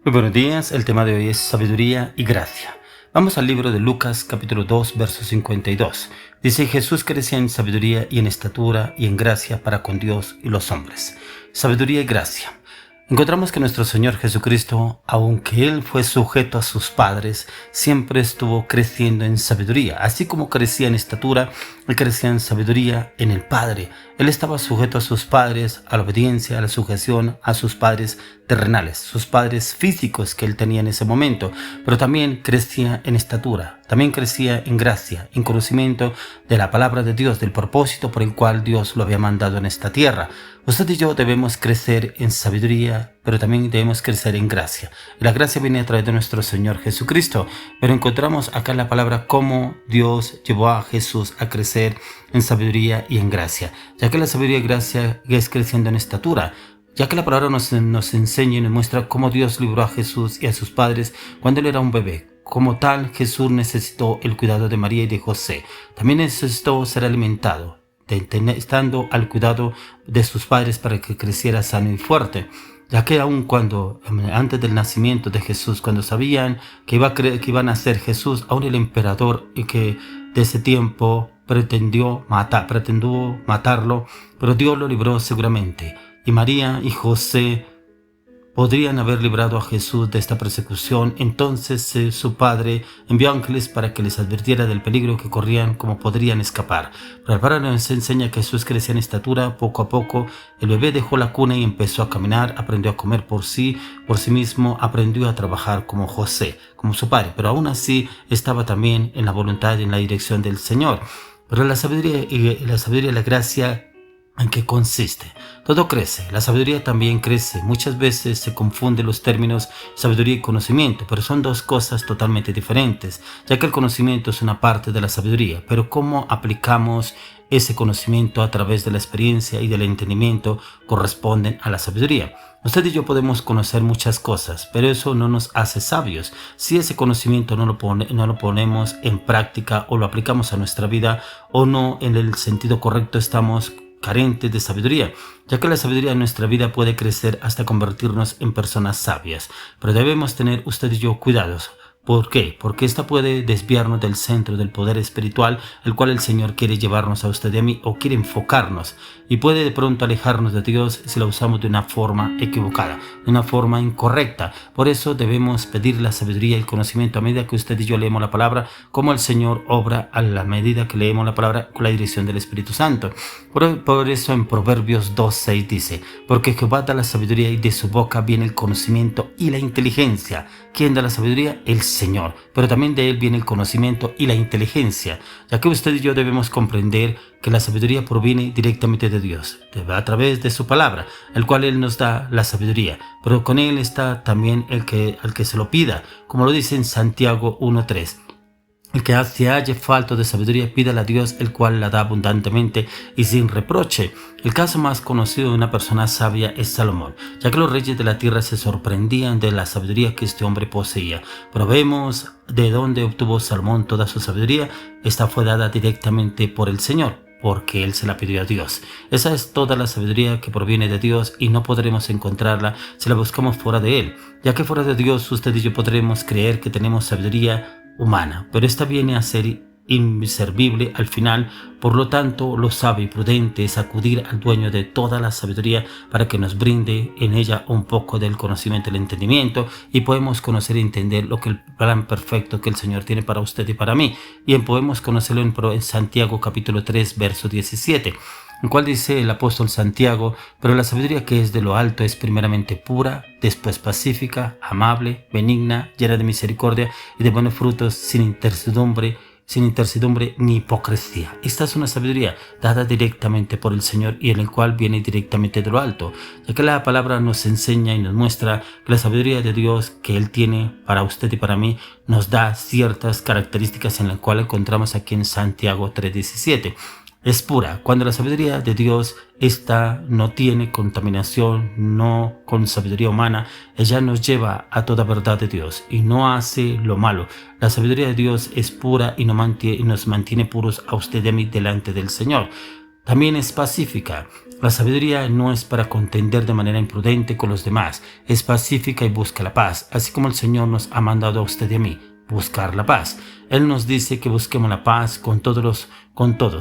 Muy buenos días, el tema de hoy es sabiduría y gracia. Vamos al libro de Lucas capítulo 2 verso 52. Dice: Jesús crecía en sabiduría y en estatura y en gracia para con Dios y los hombres. Sabiduría y gracia. Encontramos que nuestro Señor Jesucristo, aunque Él fue sujeto a sus padres, siempre estuvo creciendo en sabiduría. Así como crecía en estatura, Él crecía en sabiduría en el Padre. Él estaba sujeto a sus padres, a la obediencia, a la sujeción a sus padres terrenales, sus padres físicos que Él tenía en ese momento, pero también crecía en estatura, también crecía en gracia, en conocimiento de la palabra de Dios, del propósito por el cual Dios lo había mandado en esta tierra. Usted y yo debemos crecer en sabiduría, pero también debemos crecer en gracia. Y la gracia viene a través de nuestro Señor Jesucristo, pero encontramos acá en la palabra cómo Dios llevó a Jesús a crecer en sabiduría y en gracia, ya que la sabiduría y gracia es creciendo en estatura. Ya que la palabra nos enseña y nos muestra cómo Dios libró a Jesús y a sus padres cuando Él era un bebé. Como tal, Jesús necesitó el cuidado de María y de José. También necesitó ser alimentado, estando al cuidado de sus padres para que creciera sano y fuerte. Ya que aun cuando, antes del nacimiento de Jesús, cuando sabían que iba a nacer Jesús, aún el emperador que de ese tiempo pretendió matarlo, pero Dios lo libró seguramente. Y María y José podrían haber librado a Jesús de esta persecución. Entonces su padre envió ángeles para que les advirtiera del peligro que corrían, como podrían escapar. Pero la palabra nos enseña que Jesús crecía en estatura. Poco a poco el bebé dejó la cuna y empezó a caminar, aprendió a comer por sí mismo, aprendió a trabajar como José, como su padre, pero aún así estaba también en la voluntad y en la dirección del Señor. Pero la sabiduría y la gracia, ¿en qué consiste? Todo crece, la sabiduría también crece. Muchas veces se confunden los términos sabiduría y conocimiento, pero son dos cosas totalmente diferentes, ya que el conocimiento es una parte de la sabiduría, pero cómo aplicamos ese conocimiento a través de la experiencia y del entendimiento corresponden a la sabiduría. Usted y yo podemos conocer muchas cosas, pero eso no nos hace sabios. Si ese conocimiento no lo ponemos en práctica o lo aplicamos a nuestra vida o no en el sentido correcto, estamos carentes de sabiduría, ya que la sabiduría en nuestra vida puede crecer hasta convertirnos en personas sabias. Pero debemos tener usted y yo cuidados. ¿Por qué? Porque esta puede desviarnos del centro del poder espiritual, el cual el Señor quiere llevarnos a usted y a mí, o quiere enfocarnos, y puede de pronto alejarnos de Dios si la usamos de una forma equivocada, de una forma incorrecta. Por eso debemos pedir la sabiduría y el conocimiento a medida que usted y yo leemos la palabra, como el Señor obra a la medida que leemos la palabra con la dirección del Espíritu Santo. Por eso en Proverbios 2:6 dice: porque Jehová da la sabiduría y de su boca viene el conocimiento y la inteligencia. ¿Quién da la sabiduría? El Señor, pero también de Él viene el conocimiento y la inteligencia, ya que usted y yo debemos comprender que la sabiduría proviene directamente de Dios, a través de su palabra, el cual Él nos da la sabiduría, pero con Él está también al que se lo pida, como lo dice en Santiago 1:3. El que se halle falto de sabiduría, pídala a Dios, el cual la da abundantemente y sin reproche. El caso más conocido de una persona sabia es Salomón, ya que los reyes de la tierra se sorprendían de la sabiduría que este hombre poseía. Pero vemos de dónde obtuvo Salomón toda su sabiduría. Esta fue dada directamente por el Señor, porque Él se la pidió a Dios. Esa es toda la sabiduría que proviene de Dios y no podremos encontrarla si la buscamos fuera de Él, ya que fuera de Dios usted y yo podremos creer que tenemos sabiduría humana, pero esta viene a ser inservible al final. Por lo tanto, lo sabio y prudente es acudir al dueño de toda la sabiduría para que nos brinde en ella un poco del conocimiento y el entendimiento, y podemos conocer y entender lo que el plan perfecto que el Señor tiene para usted y para mí. Y podemos conocerlo en Santiago capítulo 3 verso 17, en cual dice el apóstol Santiago: pero la sabiduría que es de lo alto es primeramente pura, después pacífica, amable, benigna, llena de misericordia y de buenos frutos, sin incertidumbre ni hipocresía. Esta es una sabiduría dada directamente por el Señor y en el cual viene directamente de lo alto, ya que la palabra nos enseña y nos muestra que la sabiduría de Dios que Él tiene para usted y para mí nos da ciertas características en las cuales encontramos aquí en Santiago 3:17. Es pura. Cuando la sabiduría de Dios no tiene contaminación, no con sabiduría humana, ella nos lleva a toda verdad de Dios y no hace lo malo. La sabiduría de Dios es pura y nos mantiene puros a usted y a mí delante del Señor. También es pacífica. La sabiduría no es para contender de manera imprudente con los demás, es pacífica y busca la paz, así como el Señor nos ha mandado a usted y a mí, buscar la paz. Él nos dice que busquemos la paz con todos.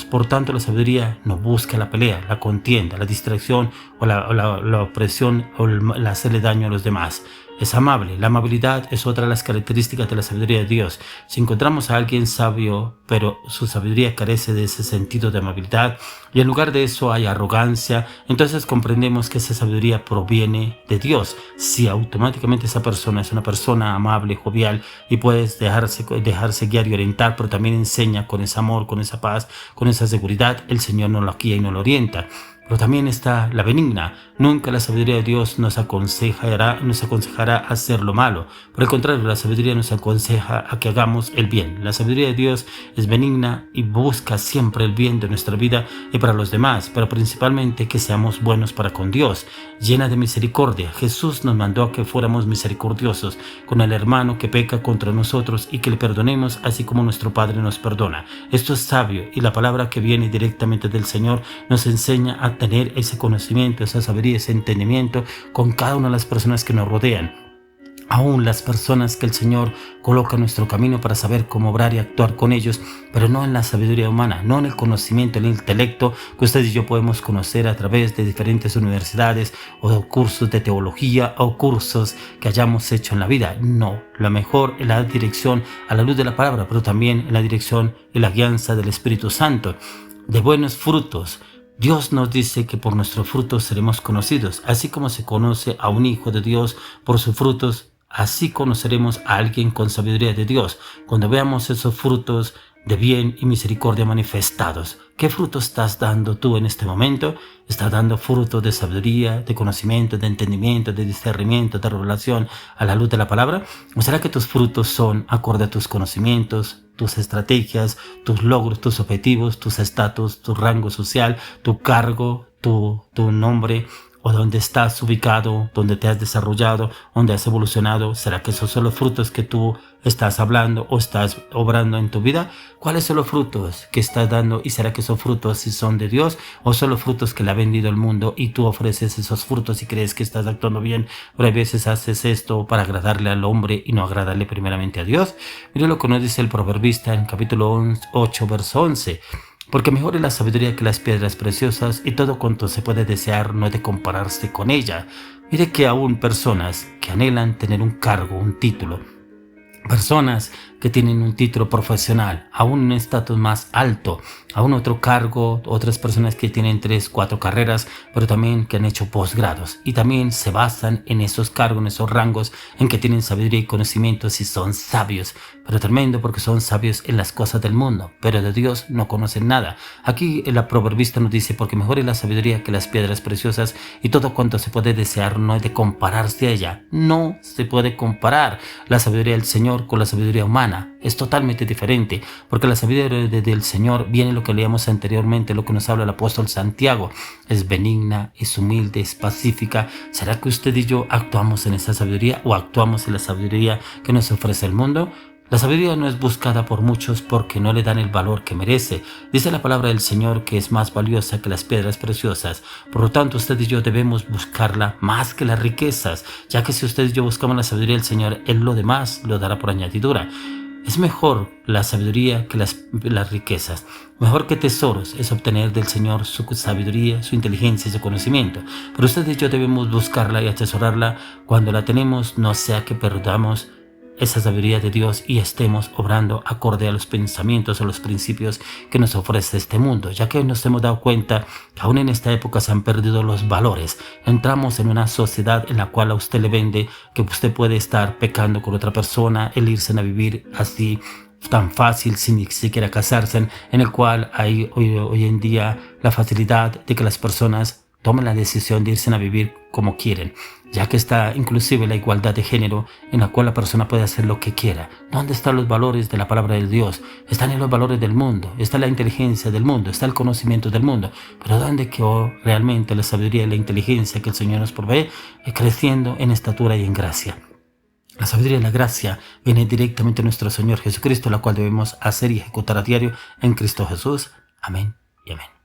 Por tanto, la sabiduría no busca la pelea, la contienda, la distracción o la opresión o el hacerle daño a los demás. Es amable. La amabilidad es otra de las características de la sabiduría de Dios. Si encontramos a alguien sabio, pero su sabiduría carece de ese sentido de amabilidad y en lugar de eso hay arrogancia, entonces comprendemos que esa sabiduría proviene de Dios. Si automáticamente esa persona es una persona amable, jovial y puedes dejarse guiar y orientar, pero también enseña con ese amor, con esa paz, con esa seguridad, el Señor nos lo guía y nos lo orienta. Pero también está la benigna. Nunca la sabiduría de Dios nos aconsejará a hacer lo malo. Por el contrario, la sabiduría nos aconseja a que hagamos el bien. La sabiduría de Dios es benigna y busca siempre el bien de nuestra vida y para los demás, pero principalmente que seamos buenos para con Dios, llena de misericordia. Jesús nos mandó a que fuéramos misericordiosos con el hermano que peca contra nosotros y que le perdonemos así como nuestro Padre nos perdona. Esto es sabio y la palabra que viene directamente del Señor nos enseña a tener ese conocimiento, esa sabiduría, ese entendimiento con cada una de las personas que nos rodean. Aún las personas que el Señor coloca en nuestro camino para saber cómo obrar y actuar con ellos, pero no en la sabiduría humana, no en el conocimiento, en el intelecto que usted y yo podemos conocer a través de diferentes universidades o cursos de teología o cursos que hayamos hecho en la vida. No, lo mejor es la dirección a la luz de la palabra, pero también en la dirección y la guianza del Espíritu Santo, de buenos frutos. Dios nos dice que por nuestros frutos seremos conocidos, así como se conoce a un hijo de Dios por sus frutos, así conoceremos a alguien con sabiduría de Dios, cuando veamos esos frutos de bien y misericordia manifestados. ¿Qué fruto estás dando tú en este momento? ¿Estás dando fruto de sabiduría, de conocimiento, de entendimiento, de discernimiento, de revelación a la luz de la palabra? ¿O será que tus frutos son acorde a tus conocimientos, tus estrategias, tus logros, tus objetivos, tus estatus, tu rango social, tu cargo, tu nombre, o dónde estás ubicado, dónde te has desarrollado, dónde has evolucionado? ¿Será que esos son los frutos que tú estás hablando o estás obrando en tu vida? ¿Cuáles son los frutos que estás dando? ¿Y será que esos frutos si son de Dios o son los frutos que le ha vendido el mundo y tú ofreces esos frutos y crees que estás actuando bien, pero a veces haces esto para agradarle al hombre y no agradarle primeramente a Dios? Mire lo que nos dice el proverbista en capítulo 8, verso 11. Porque mejor es la sabiduría que las piedras preciosas y todo cuanto se puede desear no ha de compararse con ella. Mire que aún personas que anhelan tener un cargo, un título, personas que tienen un título profesional, aún un estatus más alto, aún otro cargo, otras personas que tienen 3, 4 carreras, pero también que han hecho posgrados y también se basan en esos cargos, en esos rangos, en que tienen sabiduría y conocimientos y son sabios, pero tremendo porque son sabios en las cosas del mundo, pero de Dios no conocen nada. Aquí el proverbista nos dice, porque mejor es la sabiduría que las piedras preciosas y todo cuanto se puede desear no hay de compararse a ella. No se puede comparar la sabiduría del Señor con la sabiduría humana. Es totalmente diferente, porque la sabiduría del Señor viene lo que leíamos anteriormente, lo que nos habla el apóstol Santiago. Es benigna, es humilde, es pacífica. ¿Será que usted y yo actuamos en esa sabiduría o actuamos en la sabiduría que nos ofrece el mundo? La sabiduría no es buscada por muchos porque no le dan el valor que merece. Dice la palabra del Señor que es más valiosa que las piedras preciosas. Por lo tanto, usted y yo debemos buscarla más que las riquezas, ya que si usted y yo buscamos la sabiduría del Señor, Él lo demás lo dará por añadidura. Es mejor la sabiduría que las riquezas. Mejor que tesoros es obtener del Señor su sabiduría, su inteligencia y su conocimiento. Pero usted y yo debemos buscarla y atesorarla. Cuando la tenemos, no sea que perdamos esa sabiduría de Dios y estemos obrando acorde a los pensamientos o los principios que nos ofrece este mundo, ya que nos hemos dado cuenta que aún en esta época se han perdido los valores. Entramos en una sociedad en la cual a usted le vende que usted puede estar pecando con otra persona, el irse a vivir así tan fácil sin ni siquiera casarse, en el cual hay hoy en día la facilidad de que las personas tomen la decisión de irse a vivir como quieren, ya que está inclusive la igualdad de género en la cual la persona puede hacer lo que quiera. ¿Dónde están los valores de la palabra de Dios? Están en los valores del mundo, está la inteligencia del mundo, está el conocimiento del mundo, pero ¿dónde quedó realmente la sabiduría y la inteligencia que el Señor nos provee? Creciendo en estatura y en gracia. La sabiduría y la gracia viene directamente de nuestro Señor Jesucristo, la cual debemos hacer y ejecutar a diario en Cristo Jesús. Amén y amén.